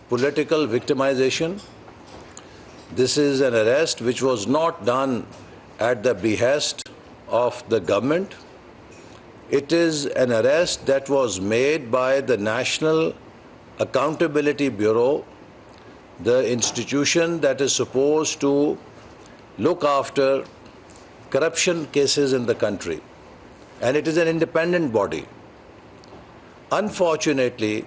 political victimization. This is an arrest which was not done at the behest of the government. It is an arrest that was made by the National Accountability Bureau, the institution that is supposed to look after corruption cases in the country. And it is an independent body. Unfortunately,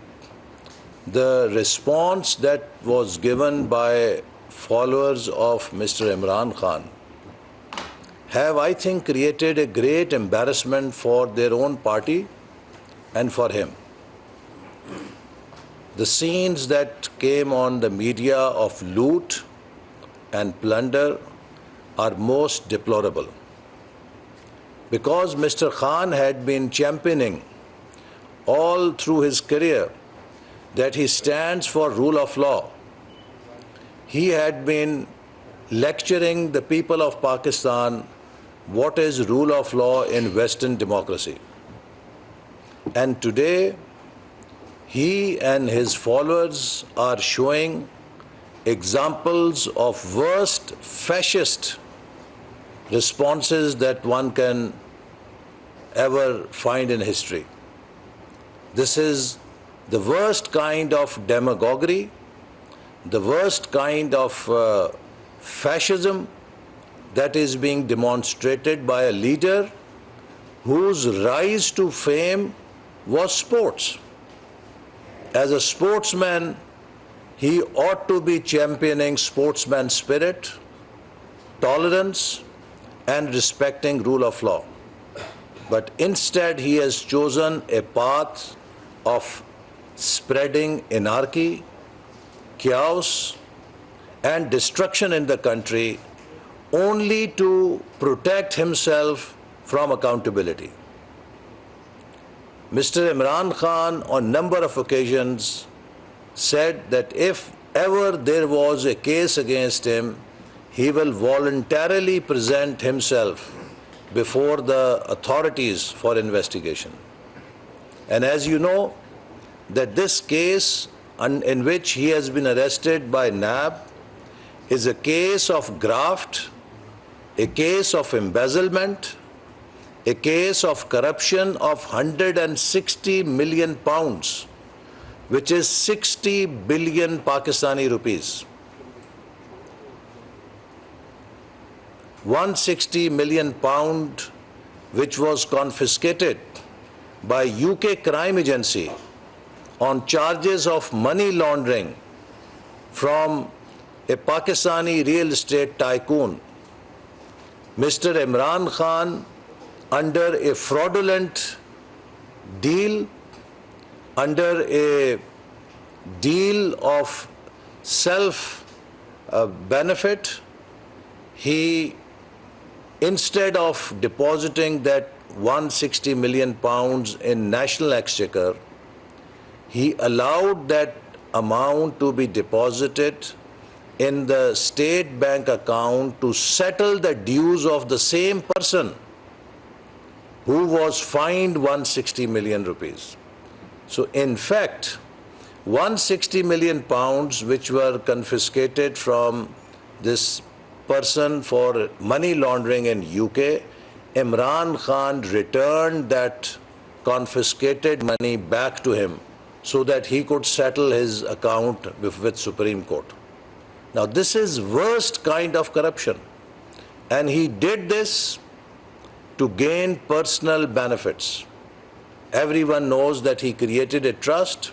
the response that was given by followers of Mr. Imran Khan have, I think, created a great embarrassment for their own party and for him. The scenes that came on the media of loot and plunder are most deplorable. Because Mr. Khan had been championing all through his career that he stands for rule of law, he had been lecturing the people of Pakistan what is rule of law in Western democracy. And today, he and his followers are showing examples of worst fascist responses that one can ever find in history. This is the worst kind of demagoguery, the worst kind of fascism that is being demonstrated by a leader whose rise to fame was sports. As a sportsman, he ought to be championing sportsman spirit, tolerance, and respecting rule of law. But instead, he has chosen a path of spreading anarchy, chaos, and destruction in the country only to protect himself from accountability. Mr. Imran Khan, on a number of occasions, said that if ever there was a case against him, he will voluntarily present himself before the authorities for investigation. And as you know, that this case in which he has been arrested by NAB is a case of graft, a case of embezzlement, a case of corruption of 160 million pounds, which is 60 billion Pakistani rupees. 160 million pound, which was confiscated by UK crime agency on charges of money laundering from a Pakistani real estate tycoon. Mr. Imran Khan, under a fraudulent deal, under a deal of self-benefit, he, instead of depositing that 160 million pounds in National Exchequer, he allowed that amount to be deposited in the state bank account to settle the dues of the same person who was fined 160 million rupees. So in fact, 160 million pounds which were confiscated from this person for money laundering in UK, Imran Khan returned that confiscated money back to him so that he could settle his account with Supreme Court. Now this is worst kind of corruption, and he did this to gain personal benefits. Everyone knows that he created a trust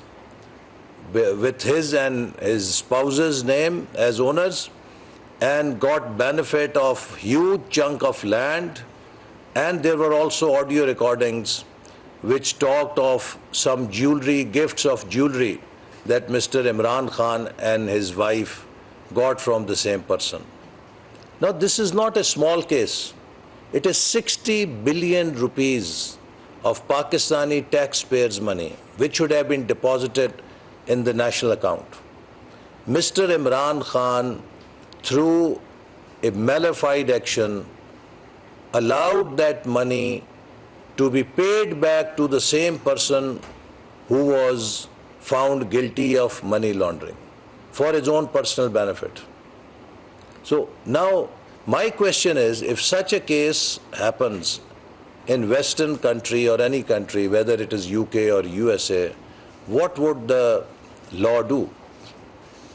with his and his spouse's name as owners and got benefit of huge chunk of land, and there were also audio recordings which talked of some jewelry, gifts of jewelry that Mr. Imran Khan and his wife got from the same person. Now this is not a small case. It is 60 billion rupees of Pakistani taxpayers' money which should have been deposited in the national account. Mr. Imran Khan, through a malified action, allowed that money to be paid back to the same person who was found guilty of money laundering. for his own personal benefit. So now my question is, if such a case happens in Western country or any country, whether it is UK or USA, what would the law do?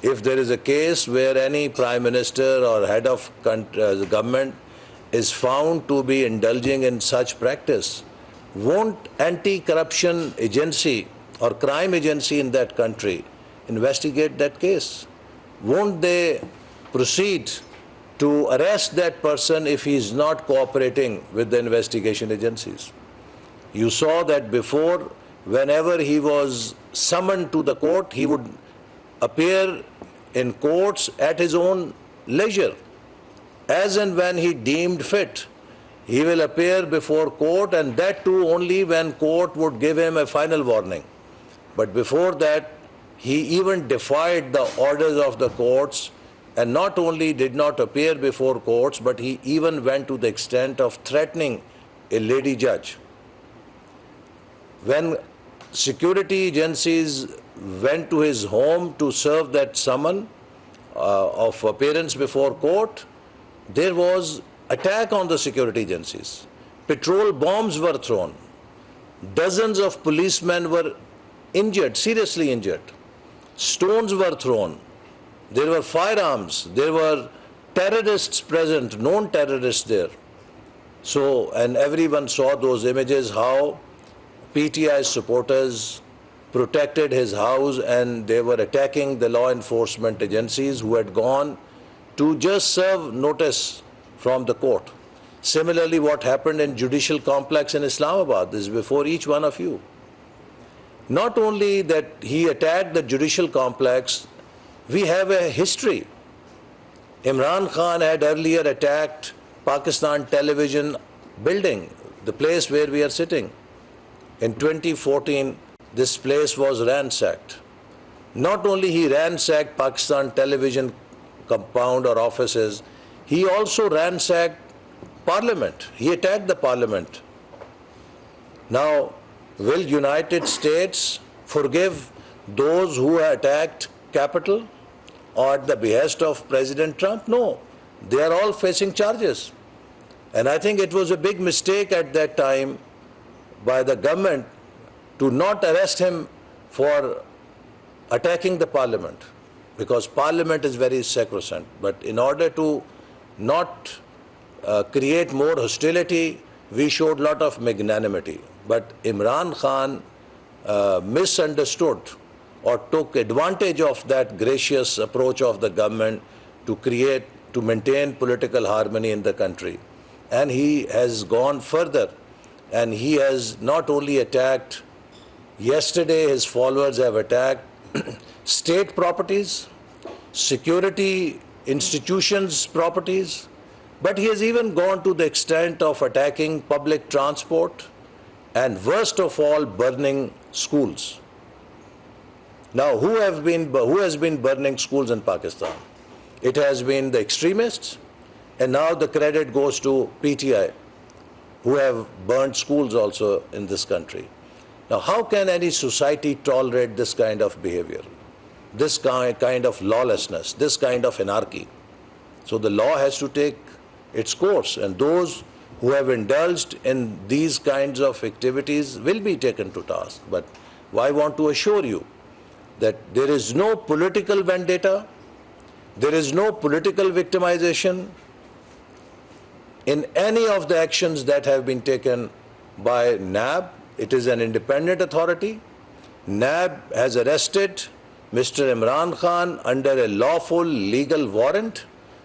If there is a case where any prime minister or head of government is found to be indulging in such practice, won't anti-corruption agency or crime agency in that country investigate that case? Won't they proceed to arrest that person if he is not cooperating with the investigation agencies? You saw that before, whenever he was summoned to the court, he would appear in courts at his own leisure. As and when he deemed fit, he will appear before court, and that too only when court would give him a final warning. But before that, he even defied the orders of the courts, and not only did not appear before courts, but he even went to the extent of threatening a lady judge. When security agencies went to his home to serve that summon of appearance before court, there was attack on the security agencies. Petrol bombs were thrown. Dozens of policemen were injured, seriously injured. Stones were thrown. There were firearms. There were terrorists present, known terrorists there. So, and everyone saw those images, how PTI supporters protected his house and they were attacking the law enforcement agencies who had gone to just serve notice from the court. Similarly, what happened in judicial complex in Islamabad is before each one of you. Not only that he attacked the judicial complex, we have a history. Imran Khan had earlier attacked Pakistan television building, the place where we are sitting. In 2014, this place was ransacked. Not only he ransacked Pakistan television compound or offices, he also ransacked Parliament. He attacked the Parliament. Now, will United States forgive those who attacked Capitol or at the behest of President Trump? No. They are all facing charges. And I think it was a big mistake at that time by the government to not arrest him for attacking the Parliament, because Parliament is very sacrosanct. But in order to not create more hostility, we showed a lot of magnanimity. But Imran Khan misunderstood or took advantage of that gracious approach of the government to maintain political harmony in the country. And he has gone further, and he has not only attacked, yesterday his followers have attacked state properties, security institutions' properties, but he has even gone to the extent of attacking public transport and, worst of all, burning schools. Now, who has been burning schools in Pakistan? It has been the extremists, and now the credit goes to PTI, who have burned schools also in this country. Now, how can any society tolerate this kind of behavior, this kind of lawlessness, this kind of anarchy? So the law has to take its course, and those who have indulged in these kinds of activities will be taken to task. But I want to assure you that there is no political vendetta, there is no political victimization in any of the actions that have been taken by NAB. It is an independent authority. NAB has arrested Mr. Imran Khan under a lawful legal warrant,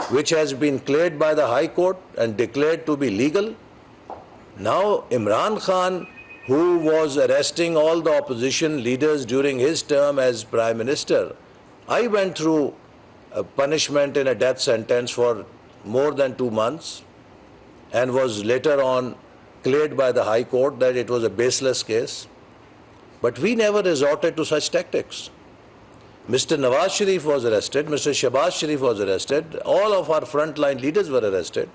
which has been cleared by the High Court and declared to be legal. Now, Imran Khan, who was arresting all the opposition leaders during his term as Prime Minister, I went through a punishment in a death sentence for more than 2 months and was later on cleared by the High Court that it was a baseless case. But we never resorted to such tactics. Mr. Nawaz Sharif was arrested, Mr. Shahbaz Sharif was arrested, all of our frontline leaders were arrested.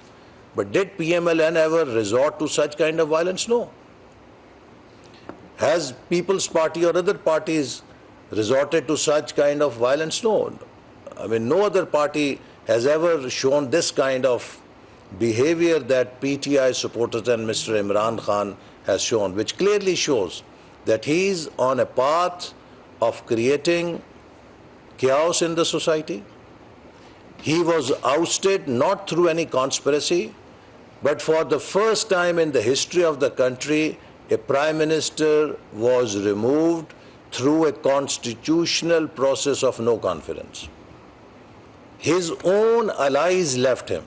But did PMLN ever resort to such kind of violence? No. Has People's Party or other parties resorted to such kind of violence? No. I mean, no other party has ever shown this kind of behavior that PTI supporters and Mr. Imran Khan has shown, which clearly shows that he is on a path of creating chaos in the society. He was ousted not through any conspiracy, but for the first time in the history of the country, a prime minister was removed through a constitutional process of no confidence. His own allies left him.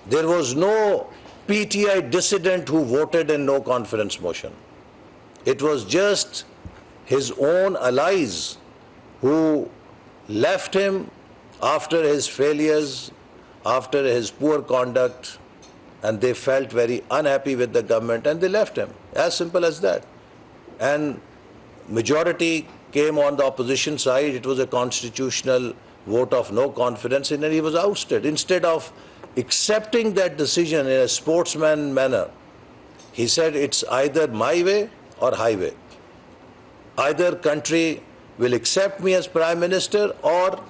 There was no PTI dissident who voted in no confidence motion. It was just his own allies who left him after his failures, after his poor conduct, and they felt very unhappy with the government and they left him. As simple as that. And majority came on the opposition side. It was a constitutional vote of no confidence, and then he was ousted. Instead of accepting that decision in a sportsman manner, he said, it's either my way or highway. Either country will accept me as prime minister or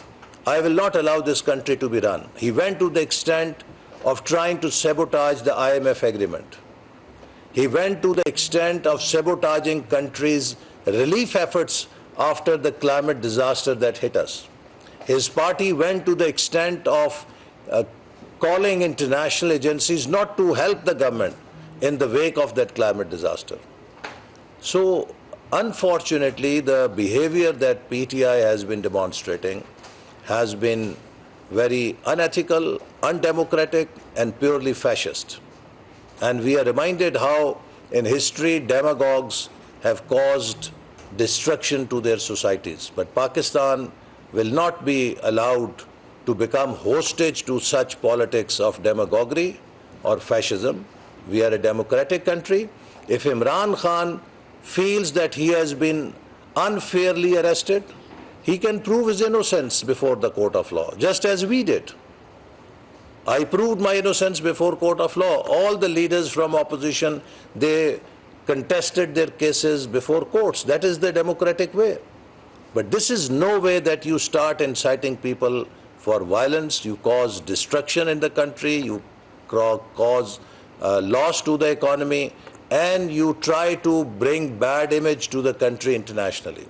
I will not allow this country to be run. He went to the extent of trying to sabotage the IMF agreement. He went to the extent of sabotaging countries' relief efforts after the climate disaster that hit us. His party went to the extent of calling international agencies not to help the government in the wake of that climate disaster. So, unfortunately, the behavior that PTI has been demonstrating has been very unethical, undemocratic, and purely fascist. And we are reminded how in history demagogues have caused destruction to their societies. But Pakistan will not be allowed to become hostage to such politics of demagoguery or fascism. We are a democratic country. If Imran Khan feels that he has been unfairly arrested, he can prove his innocence before the court of law, just as we did. I proved my innocence before court of law. All the leaders from opposition, they contested their cases before courts. That is the democratic way. But this is no way that you start inciting people for violence, you cause destruction in the country, you cause loss to the economy, and you try to bring bad image to the country internationally.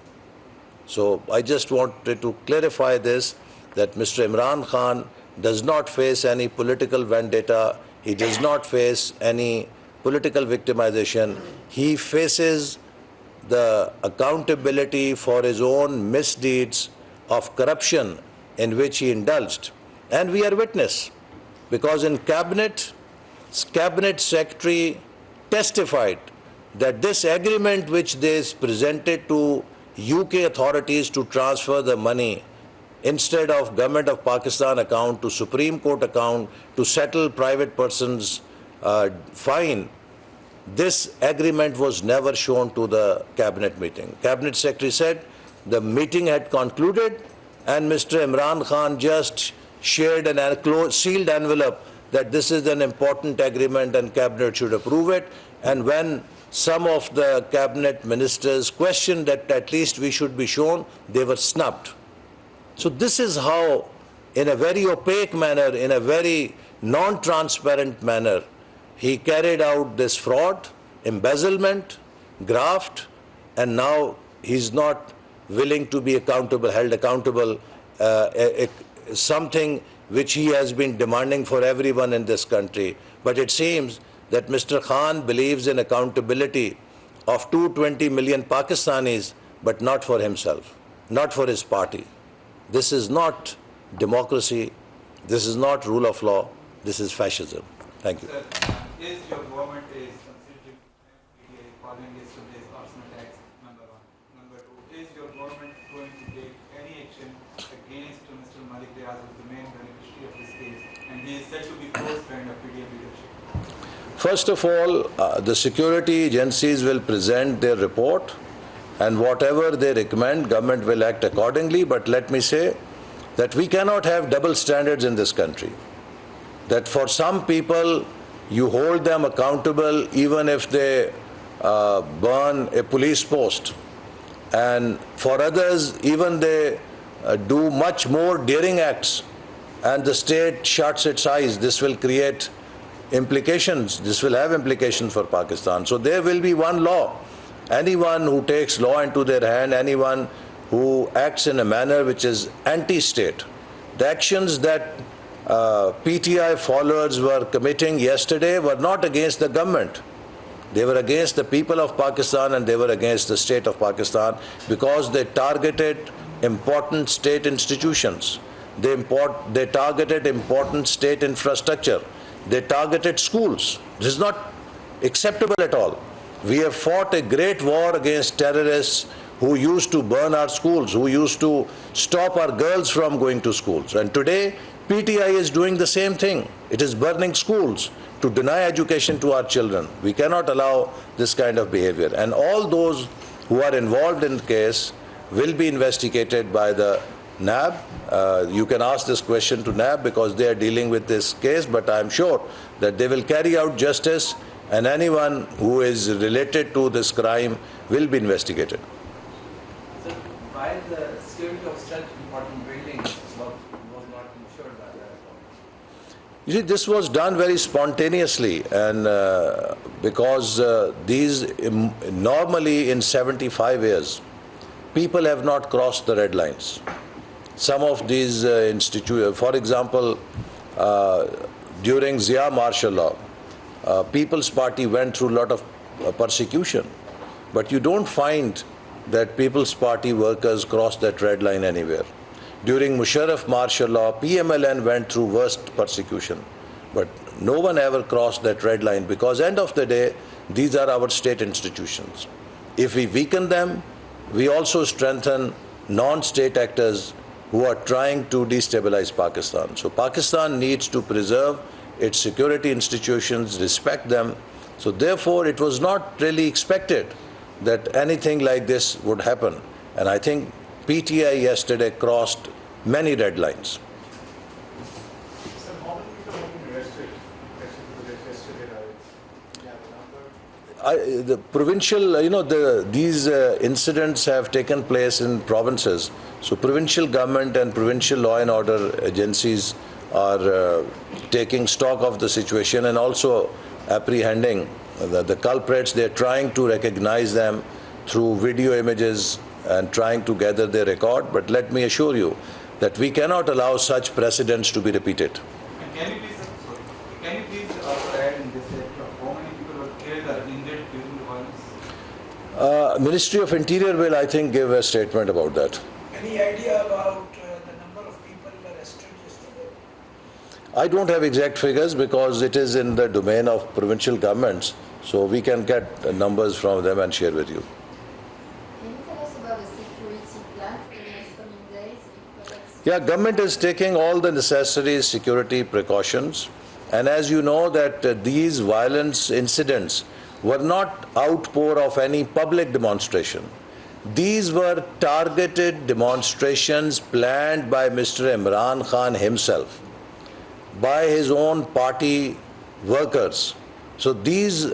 So I just wanted to clarify this, that Mr. Imran Khan does not face any political vendetta, he does not face any political victimization. He faces the accountability for his own misdeeds of corruption in which he indulged. And we are witness, because in cabinet secretary testified that this agreement which they presented to UK authorities to transfer the money instead of Government of Pakistan account to Supreme Court account to settle private persons' fine, this agreement was never shown to the cabinet meeting. Cabinet secretary said the meeting had concluded and Mr. Imran Khan just shared an sealed envelope that this is an important agreement and cabinet should approve it. And when some of the cabinet ministers questioned that at least we should be shown, they were snubbed. So this is how, in a very opaque manner, in a very non-transparent manner, he carried out this fraud, embezzlement, graft, and now he's not willing to be held accountable, something which he has been demanding for everyone in this country. But it seems that Mr. Khan believes in accountability of 220 million Pakistanis, but not for himself, not for his party. This is not democracy, this is not rule of law, this is fascism. Thank you. Sir, is your government considering following yesterday's arsenal tax, number one? Number two, is your government going to take any action against Mr. Malik Riaz, who is the main beneficiary of this case, and he is said to be close friend of PDM leadership? First of all, the security agencies will present their report, and whatever they recommend, government will act accordingly. But let me say that we cannot have double standards in this country. That for some people, you hold them accountable even if they burn a police post. And for others, even they do much more daring acts and the state shuts its eyes, this will create implications. This will have implications for Pakistan. So there will be one law. Anyone who takes law into their hand, anyone who acts in a manner which is anti-state, the actions that PTI followers were committing yesterday were not against the government. They were against the people of Pakistan and they were against the state of Pakistan because they targeted important state institutions. They targeted important state infrastructure. They targeted schools. This is not acceptable at all. We have fought a great war against terrorists who used to burn our schools, who used to stop our girls from going to schools. And today, PTI is doing the same thing. It is burning schools to deny education to our children. We cannot allow this kind of behavior. And all those who are involved in the case will be investigated by the NAB. You can ask this question to NAB because they are dealing with this case, but I am sure that they will carry out justice and anyone who is related to this crime will be investigated. So why the security of such important buildings was not ensured by that? You see, this was done very spontaneously and because these normally in 75 years, people have not crossed the red lines. Some of these institutions, for example, during Zia martial law, People's Party went through a lot of persecution. But you don't find that People's Party workers crossed that red line anywhere. During Musharraf martial law, PMLN went through worst persecution. But no one ever crossed that red line because end of the day, these are our state institutions. If we weaken them, we also strengthen non-state actors who are trying to destabilize Pakistan. So Pakistan needs to preserve its security institutions, respect them. So therefore, it was not really expected that anything like this would happen. And I think PTI yesterday crossed many red lines. So how many people have been arrested yesterday? Do you have a number? The provincial, these incidents have taken place in provinces. So provincial government and provincial law and order agencies are taking stock of the situation and also apprehending the culprits. They are trying to recognize them through video images and trying to gather their record. But let me assure you that we cannot allow such precedents to be repeated. And can you please also add in this that how many people were killed or injured during the violence? Ministry of Interior will, I think, give a statement about that. Any idea about the number of people arrested yesterday? I don't have exact figures because it is in the domain of provincial governments. So we can get numbers from them and share with you. Can you tell us about the security plan for the next coming days? Yeah, government is taking all the necessary security precautions. And as you know that these violence incidents were not outpour of any public demonstration. These were targeted demonstrations planned by Mr. Imran Khan himself, by his own party workers. So these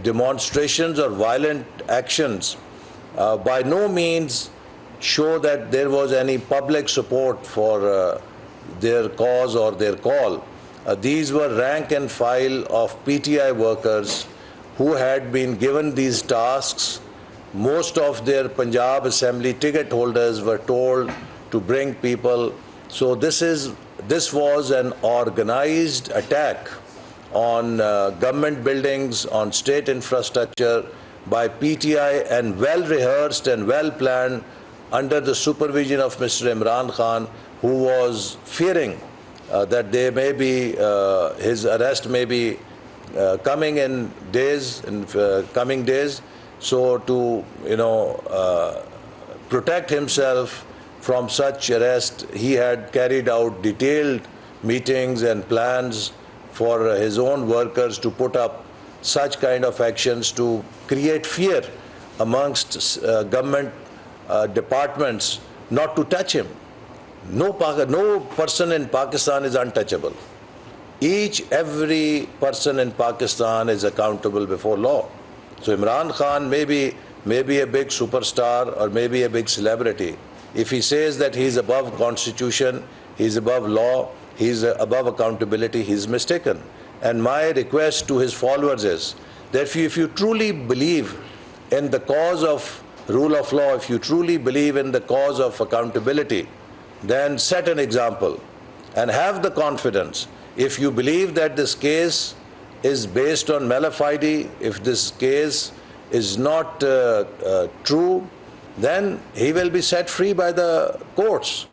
demonstrations or violent actions by no means show that there was any public support for their cause or their call. These were rank and file of PTI workers who had been given these tasks. Most of their Punjab Assembly ticket holders were told to bring people. So this was an organized attack on government buildings, on state infrastructure by PTI and well rehearsed and well planned under the supervision of Mr. Imran Khan, who was fearing that there may be, his arrest may be coming in coming days. So to protect himself from such arrest, he had carried out detailed meetings and plans for his own workers to put up such kind of actions to create fear amongst government departments not to touch him. No person in Pakistan is untouchable. Every person in Pakistan is accountable before law. So Imran Khan may be a big superstar or maybe a big celebrity, If he says that he is above constitution, he is above law, he is above accountability, he is mistaken. And my request to his followers is that if you truly believe in the cause of rule of law, if you truly believe in the cause of accountability, then set an example and have the confidence. If you believe that this case is based on mala fide, if this case is not true, then he will be set free by the courts.